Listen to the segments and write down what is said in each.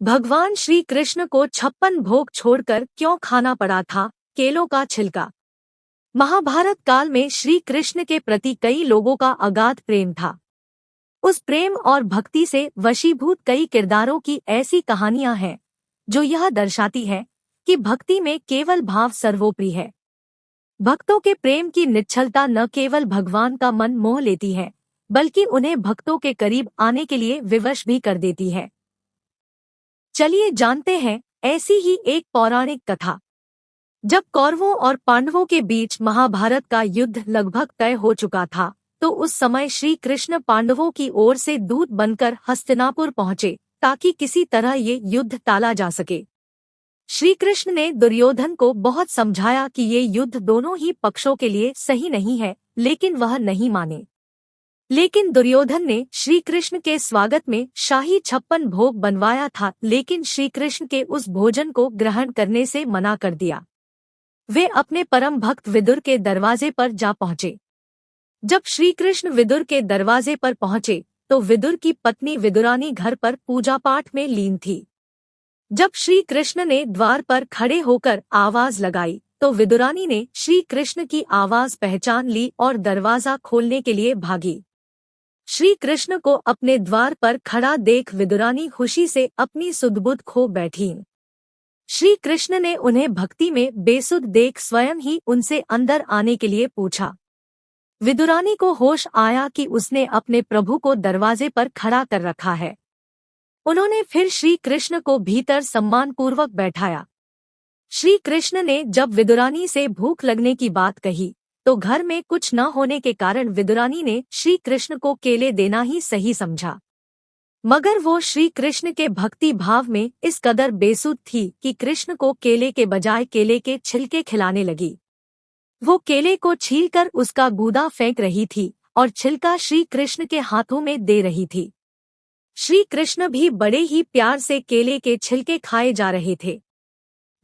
भगवान श्री कृष्ण को 56 भोग छोड़कर क्यों खाना पड़ा था केलों का छिलका। महाभारत काल में श्री कृष्ण के प्रति कई लोगों का अगाध प्रेम था। उस प्रेम और भक्ति से वशीभूत कई किरदारों की ऐसी कहानियां हैं जो यह दर्शाती है कि भक्ति में केवल भाव सर्वोपरि है। भक्तों के प्रेम की निश्चलता न केवल भगवान का मन मोह लेती है बल्कि उन्हें भक्तों के करीब आने के लिए विवश भी कर देती है। चलिए जानते हैं ऐसी ही एक पौराणिक कथा। जब कौरवों और पांडवों के बीच महाभारत का युद्ध लगभग तय हो चुका था तो उस समय श्री कृष्ण पांडवों की ओर से दूत बनकर हस्तिनापुर पहुंचे ताकि किसी तरह ये युद्ध टाला जा सके। श्री कृष्ण ने दुर्योधन को बहुत समझाया कि ये युद्ध दोनों ही पक्षों के लिए सही नहीं है, लेकिन वह नहीं माने। लेकिन दुर्योधन ने श्री कृष्ण के स्वागत में शाही 56 भोग बनवाया था, लेकिन श्री कृष्ण के उस भोजन को ग्रहण करने से मना कर दिया। वे अपने परम भक्त विदुर के दरवाजे पर जा पहुंचे। जब श्री कृष्ण विदुर के दरवाजे पर पहुंचे तो विदुर की पत्नी विदुरानी घर पर पूजा पाठ में लीन थी। जब श्री कृष्ण ने द्वार पर खड़े होकर आवाज लगाई तो विदुरानी ने श्री कृष्ण की आवाज पहचान ली और दरवाजा खोलने के लिए भागी। श्री कृष्ण को अपने द्वार पर खड़ा देख विदुरानी खुशी से अपनी सुध-बुध खो बैठी। श्री कृष्ण ने उन्हें भक्ति में बेसुध देख स्वयं ही उनसे अंदर आने के लिए पूछा। विदुरानी को होश आया कि उसने अपने प्रभु को दरवाजे पर खड़ा कर रखा है। उन्होंने फिर श्री कृष्ण को भीतर सम्मानपूर्वक बैठाया। श्री कृष्ण ने जब विदुरानी से भूख लगने की बात कही तो घर में कुछ न होने के कारण विदुरानी ने श्री कृष्ण को केले देना ही सही समझा, मगर वो श्री कृष्ण के भक्ति भाव में इस कदर बेसुध थी कि कृष्ण को केले के बजाय केले के छिलके खिलाने लगी। वो केले को छीलकर उसका गूदा फेंक रही थी और छिलका श्री कृष्ण के हाथों में दे रही थी। श्री कृष्ण भी बड़े ही प्यार से केले के छिलके खाए जा रहे थे।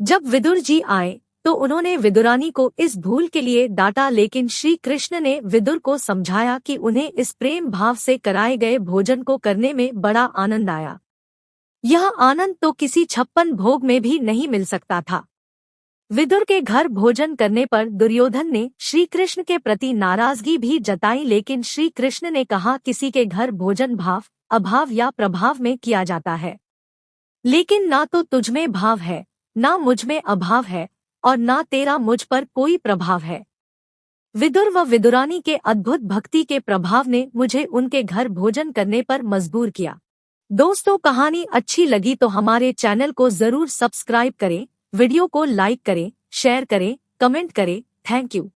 जब विदुर जी आए तो उन्होंने विदुरानी को इस भूल के लिए डांटा, लेकिन श्री कृष्ण ने विदुर को समझाया कि उन्हें इस प्रेम भाव से कराए गए भोजन को करने में बड़ा आनंद आया। यह आनंद तो किसी 56 भोग में भी नहीं मिल सकता था। विदुर के घर भोजन करने पर दुर्योधन ने श्री कृष्ण के प्रति नाराजगी भी जताई, लेकिन श्री कृष्ण ने कहा किसी के घर भोजन भाव, अभाव या प्रभाव में किया जाता है, लेकिन ना तो तुझमें भाव है, ना मुझमें अभाव है और ना तेरा मुझ पर कोई प्रभाव है। विदुर व विदुरानी के अद्भुत भक्ति के प्रभाव ने मुझे उनके घर भोजन करने पर मजबूर किया। दोस्तों, कहानी अच्छी लगी तो हमारे चैनल को जरूर सब्सक्राइब करें, वीडियो को लाइक करें, शेयर करें, कमेंट करें। Thank you.